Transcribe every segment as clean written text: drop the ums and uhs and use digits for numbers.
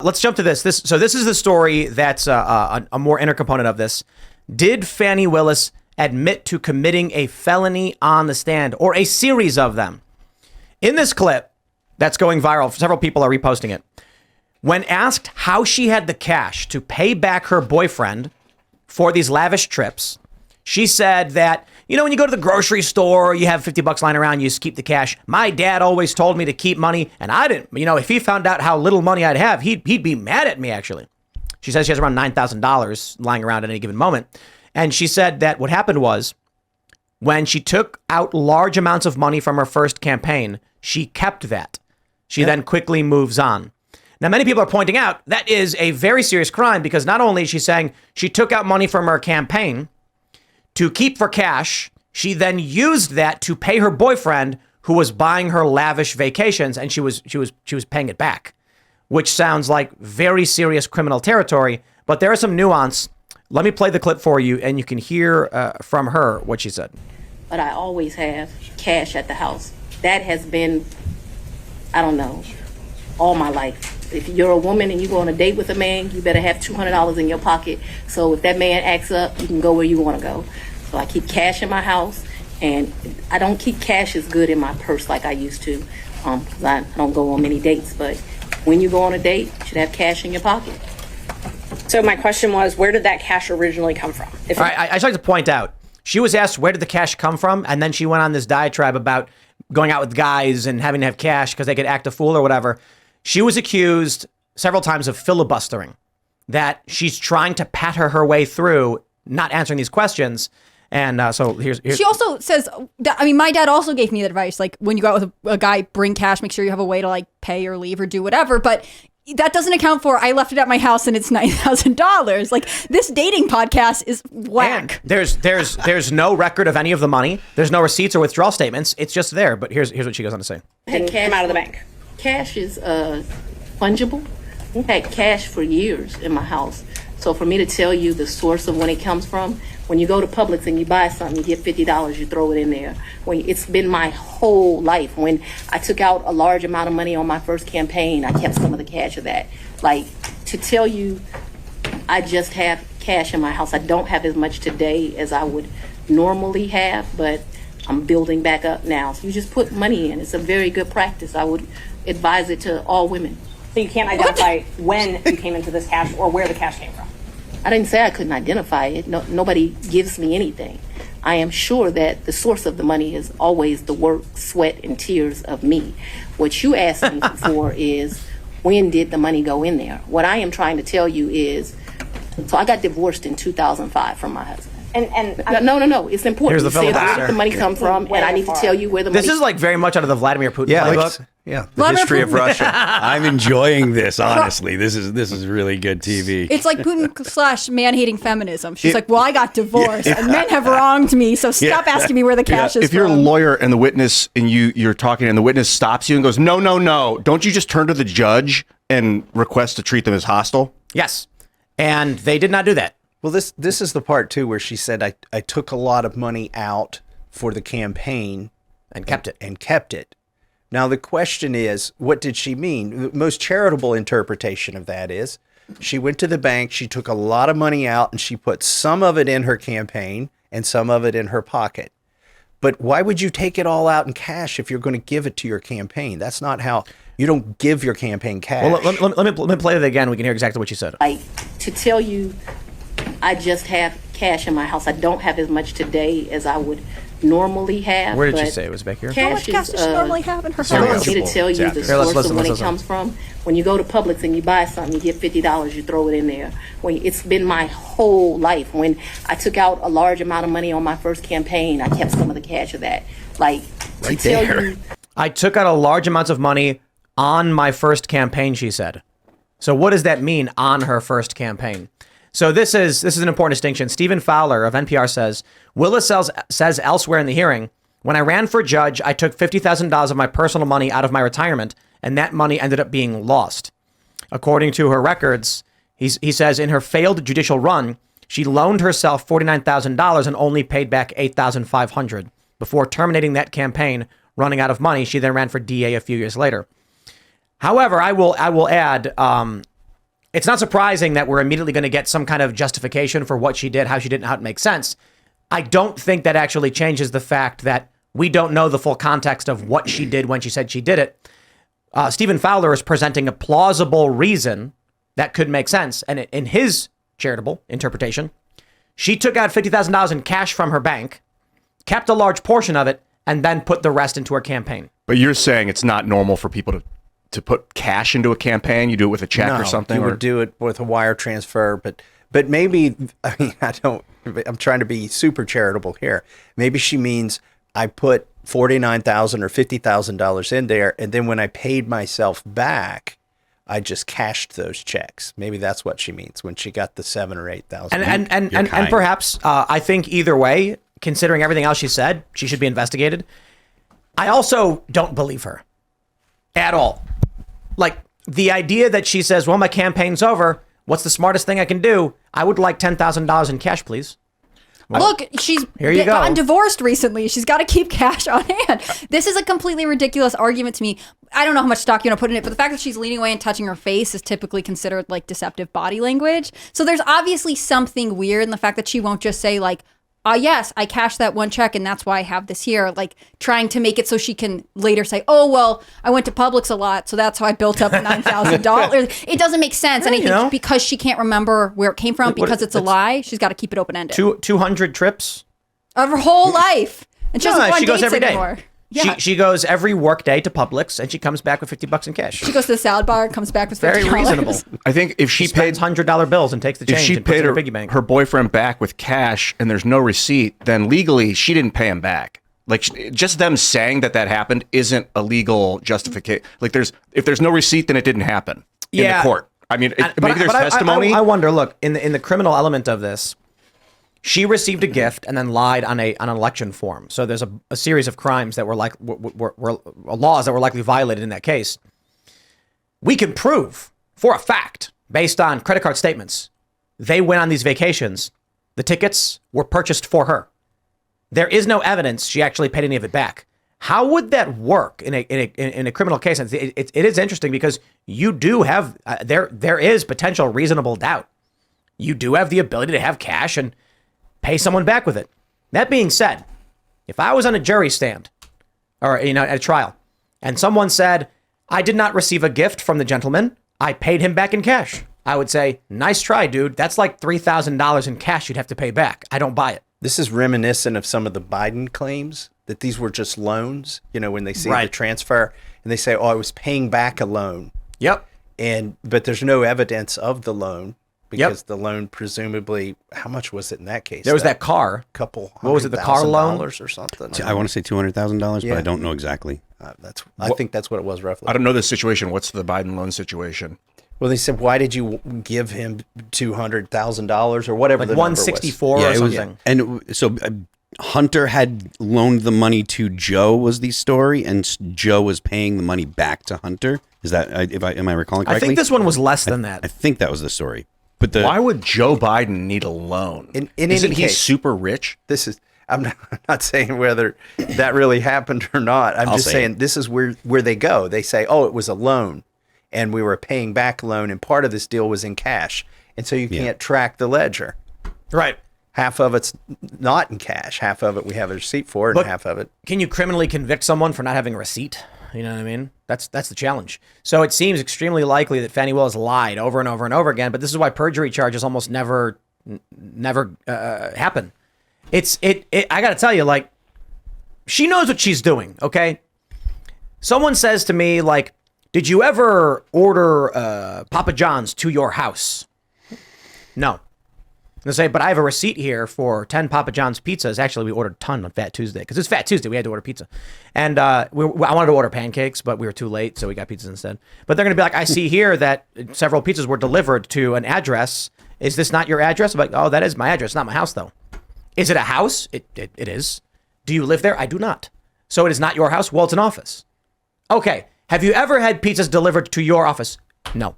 Let's jump to this. So this is the story that's a more inner component of this. Did Fani Willis admit to committing a felony on the stand, or a series of them? In this clip that's going viral, several people are reposting it. When asked how she had the cash to pay back her boyfriend for these lavish trips, she said that, when you go to the grocery store, you have $50 lying around, you just keep the cash. My dad always told me to keep money, and I didn't. If he found out how little money I'd have, he'd be mad at me, actually. She says she has around $9,000 lying around at any given moment. And she said that what happened was, when she took out large amounts of money from her first campaign, she kept that. She then quickly moves on. Now, many people are pointing out that is a very serious crime, because not only is she saying she took out money from her campaign to keep for cash, she then used that to pay her boyfriend who was buying her lavish vacations, and she was paying it back, which sounds like very serious criminal territory. But there is some nuance. Let me play the clip for you, and you can hear from her what she said. But I always have cash at the house. That has been, I don't know, all my life. If you're a woman and you go on a date with a man, you better have $200 in your pocket. So if that man acts up, you can go where you want to go. So I keep cash in my house, and I don't keep cash as good in my purse like I used to, because I don't go on many dates. But when you go on a date, you should have cash in your pocket. So my question was, where did that cash originally come from? All right, I just like to point out, she was asked where did the cash come from, and then she went on this diatribe about going out with guys and having to have cash because they could act a fool or whatever. She was accused several times of filibustering, that she's trying to patter her way through not answering these questions. And so here's she also says that, my dad also gave me the advice, like, when you go out with a guy, bring cash, make sure you have a way to like pay or leave or do whatever. But that doesn't account for, I left it at my house and it's $9,000. Like, this dating podcast is whack. And there's no record of any of the money. There's no receipts or withdrawal statements. It's just there. But here's what she goes on to say. Didn't come out of the bank. Cash is fungible. I've had cash for years in my house. So for me to tell you the source of when it comes from, when you go to Publix and you buy something, you get $50, you throw it in there. It's been my whole life. When I took out a large amount of money on my first campaign, I kept some of the cash of that. Like, to tell you I just have cash in my house, I don't have as much today as I would normally have, but I'm building back up now. So you just put money in. It's a very good practice. I would advise it to all women. So you can't identify when you came into this cash or where the cash came from? I didn't say I couldn't identify it. No, nobody gives me anything. I am sure that the source of the money is always the work, sweat, and tears of me. What you asked me for is, when did the money go in there? What I am trying to tell you is, so I got divorced in 2005 from my husband. No. It's important. Here's the You say, where did the money come from? And I need to tell you where the money. This is like very much out of the Vladimir Putin playbook. The history of Russia. I'm enjoying this, honestly. This is really good TV. It's like Putin / man-hating feminism. She's like, well, I got divorced and men have wronged me, so stop asking me where the cash is If you're a from. lawyer and the witness and you're talking and the witness stops you and goes, no, don't you just turn to the judge and request to treat them as hostile? Yes. And they did not do that. Well, this is the part, too, where she said, I took a lot of money out for the campaign. And kept it. And kept it. Now, the question is, what did she mean? The most charitable interpretation of that is, she went to the bank, she took a lot of money out, and she put some of it in her campaign and some of it in her pocket. But why would you take it all out in cash if you're going to give it to your campaign? That's not how... You don't give your campaign cash. Well, let me play it again. We can hear exactly what she said. Like, to tell you I just have cash in my house. I don't have as much today as I would normally have. Where did she say it was back here? How much cash does she normally have in her house? I want me to tell you the source of when it comes from. When you go to Publix and you buy something, you get $50, you throw it in there. It's been my whole life. When I took out a large amount of money on my first campaign, I kept some of the cash of that. Like, to tell you, I took out a large amount of money on my first campaign, she said. So what does that mean, on her first campaign? So this is an important distinction. Stephen Fowler of NPR says, Willis says elsewhere in the hearing, when I ran for judge, I took $50,000 of my personal money out of my retirement, and that money ended up being lost. According to her records, he says in her failed judicial run, she loaned herself $49,000 and only paid back $8,500 before terminating that campaign, running out of money. She then ran for DA a few years later. However, I will add, it's not surprising that we're immediately going to get some kind of justification for what she did, how she did, and how it makes sense. I don't think that actually changes the fact that we don't know the full context of what she did when she said she did it. Stephen Fowler is presenting a plausible reason that could make sense. And in his charitable interpretation, she took out $50,000 in cash from her bank, kept a large portion of it, and then put the rest into her campaign. But you're saying it's not normal for people to put cash into a campaign? You do it with a check or something? You would do it with a wire transfer, but maybe, I mean, I'm trying to be super charitable here. Maybe she means I put $49,000 or $50,000 in there, and then when I paid myself back, I just cashed those checks. Maybe that's what she means when she got the $7,000 or $8,000. And perhaps I think either way, considering everything else she said, she should be investigated. I also don't believe her at all. Like the idea that she says, well, my campaign's over. What's the smartest thing I can do? I would like $10,000 in cash, please. Look, she's gotten divorced recently. She's got to keep cash on hand. This is a completely ridiculous argument to me. I don't know how much stock you want to put in it, but the fact that she's leaning away and touching her face is typically considered like deceptive body language. So there's obviously something weird in the fact that she won't just say like, yes, I cashed that one check and that's why I have this here. Like trying to make it so she can later say, oh, well, I went to Publix a lot, so that's how I built up $9,000. It doesn't make sense. And I think because she can't remember where it came from, because it's a lie, she's got to keep it open-ended. 200 trips? Of her whole life. And she doesn't go on she goes dates every day. anymore. Yeah. She goes every work day to Publix and she comes back with $50 in cash. She goes to the salad bar and comes back with $50. Very reasonable. I think if she paid $100 bills and takes the change if she and puts it paid in her piggy bank. her boyfriend back with cash and there's no receipt, then legally she didn't pay him back. Like just them saying that happened isn't a legal justification. Like if there's no receipt, then it didn't happen in the court. I mean, maybe there's testimony. I wonder. Look, in the criminal element of this, she received a gift and then lied on an election form. So there's a series of crimes that were laws that were likely violated in that case. We can prove for a fact, based on credit card statements, they went on these vacations. The tickets were purchased for her. There is no evidence she actually paid any of it back. How would that work in a criminal case? It is interesting because you do have there is potential reasonable doubt. You do have the ability to have cash and pay someone back with it. That being said, if I was on a jury stand or at a trial and someone said, I did not receive a gift from the gentleman, I paid him back in cash, I would say, nice try, dude. That's like $3,000 in cash you'd have to pay back. I don't buy it. This is reminiscent of some of the Biden claims that these were just loans, when they see the transfer and they say, oh, I was paying back a loan. Yep. But there's no evidence of the loan. Because the loan, presumably, how much was it in that case? There was that car. What was it? The car loan or something? I want to say $200,000, but I don't know exactly. I think that's what it was roughly. I don't know the situation. What's the Biden loan situation? Well, they said, why did you give him $200,000 or whatever the number was? 164 or something. And so Hunter had loaned the money to Joe was the story, and Joe was paying the money back to Hunter. Is that am I recalling correctly? I think this one was less than that. I think that was the story. But why would Joe Biden need a loan? Isn't he super rich? I'm not saying whether that really happened or not. I'm just saying this is where they go. They say, oh, it was a loan and we were paying back a loan and part of this deal was in cash. And so you can't track the ledger. Right. Half of it's not in cash. Half of it we have a receipt for and half of it. Can you criminally convict someone for not having a receipt? You know what I mean? That's the challenge. So it seems extremely likely that Fani Willis lied over and over and over again, but this is why perjury charges almost never happen. I got to tell you, like, she knows what she's doing, okay? Someone says to me, like, did you ever order Papa John's to your house? No. They say, but I have a receipt here for 10 Papa John's pizzas. Actually, we ordered a ton on Fat Tuesday because it's Fat Tuesday. We had to order pizza. And I wanted to order pancakes, but we were too late, so we got pizzas instead. But they're going to be like, I see here that several pizzas were delivered to an address. Is this not your address? I'm like, oh, that is my address. It's not my house, though. Is it a house? It is. Do you live there? I do not. So it is not your house? Well, it's an office. Okay. Have you ever had pizzas delivered to your office? No.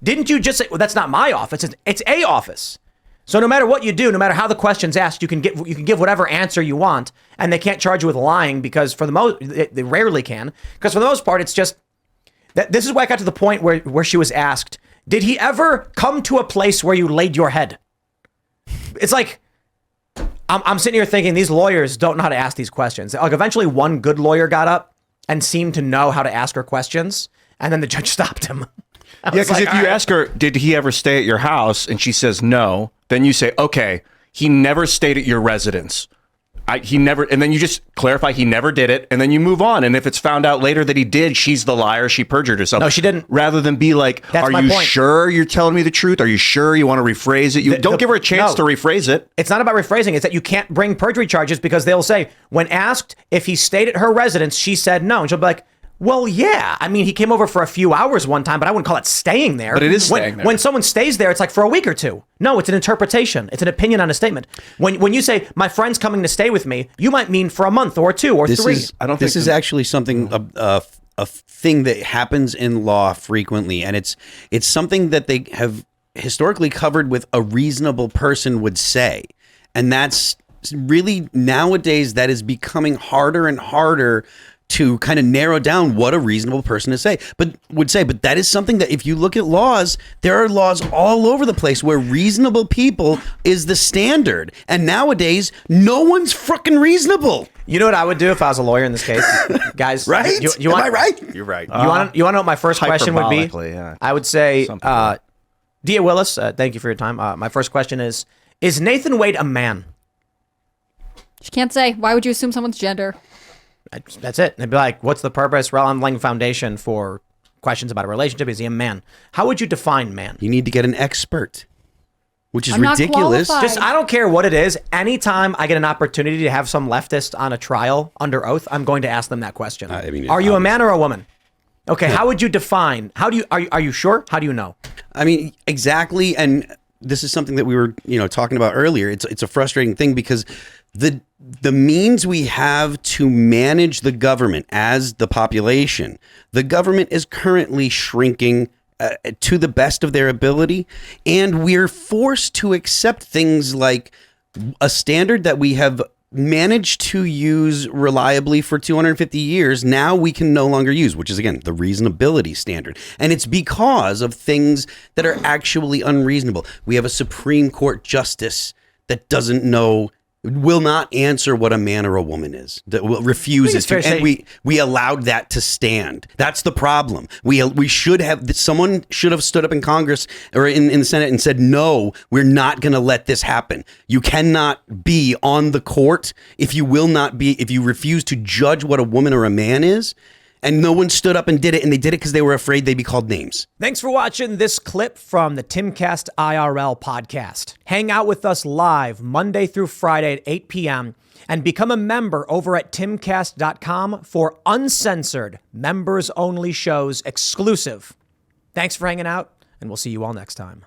Didn't you just say, well, that's not my office. It's a office. So no matter what you do, no matter how the question's asked, you can give whatever answer you want, and they can't charge you with lying because they rarely can. Because for the most part, it's just that this is why I got to the point where she was asked, Did he ever come to a place where you laid your head? It's like, I'm sitting here thinking these lawyers don't know how to ask these questions. Like eventually one good lawyer got up and seemed to know how to ask her questions. And then the judge stopped him. Yeah, because like, if you ask her, did he ever stay at your house? And she says no, then you say, okay, he never stayed at your residence. He never, and then you just clarify he never did it, and then you move on. And if it's found out later that he did, she's the liar. She perjured herself. No, she didn't. Rather than be like, That's are my you point. sure you're telling me the truth? Are you sure you want to rephrase it? You don't give her a chance to rephrase it. It's not about rephrasing. It's that you can't bring perjury charges because they'll say, when asked if he stayed at her residence, she said no. And she'll be like, well, yeah. I mean, he came over for a few hours one time, but I wouldn't call it staying there. But it is staying there. When someone stays there, it's like for a week or two. No, it's an interpretation. It's an opinion on a statement. When you say, my friend's coming to stay with me, you might mean for a month or two or three. This is actually something, a thing that happens in law frequently. And it's something that they have historically covered with a reasonable person would say. And that's really nowadays that is becoming harder and harder to kind of narrow down what a reasonable person would say. But that is something that if you look at laws, there are laws all over the place where reasonable people is the standard. And nowadays, no one's fucking reasonable. You know what I would do if I was a lawyer in this case? Guys, Right? You want, Am I right? You're right. You want to know what my first question would be? Hyperbolically, yeah. I would say, Some people. Dia Willis, thank you for your time. My first question is Nathan Wade a man? She can't say. Why would you assume someone's gender? That's it. They'd be like, what's the purpose? Well, I'm laying foundation for questions about a relationship. Is he a man? How would you define man? You need to get an expert, which is I'm not ridiculous. qualified. I don't care what it is. Anytime I get an opportunity to have some leftist on a trial under oath, I'm going to ask them that question. I mean, are you a man or a woman? Okay, how would you define? Are you sure? How do you know? I mean, exactly. And this is something that we were, talking about earlier. It's a frustrating thing because the means we have to manage the government as the population, the government is currently shrinking to the best of their ability. And we're forced to accept things like a standard that we have managed to use reliably for 250 years. Now we can no longer use, which is, again, the reasonability standard. And it's because of things that are actually unreasonable. We have a Supreme Court justice that will not answer what a man or a woman is, that refuses to, and we allowed that to stand. That's the problem. Someone should have stood up in Congress or in the Senate and said, no, we're not going to let this happen. You cannot be on the court if you refuse to judge what a woman or a man is. And no one stood up and did it, and they did it because they were afraid they'd be called names. Thanks for watching this clip from the Timcast IRL podcast. Hang out with us live Monday through Friday at 8 p.m. and become a member over at timcast.com for uncensored, members-only shows exclusive. Thanks for hanging out, and we'll see you all next time.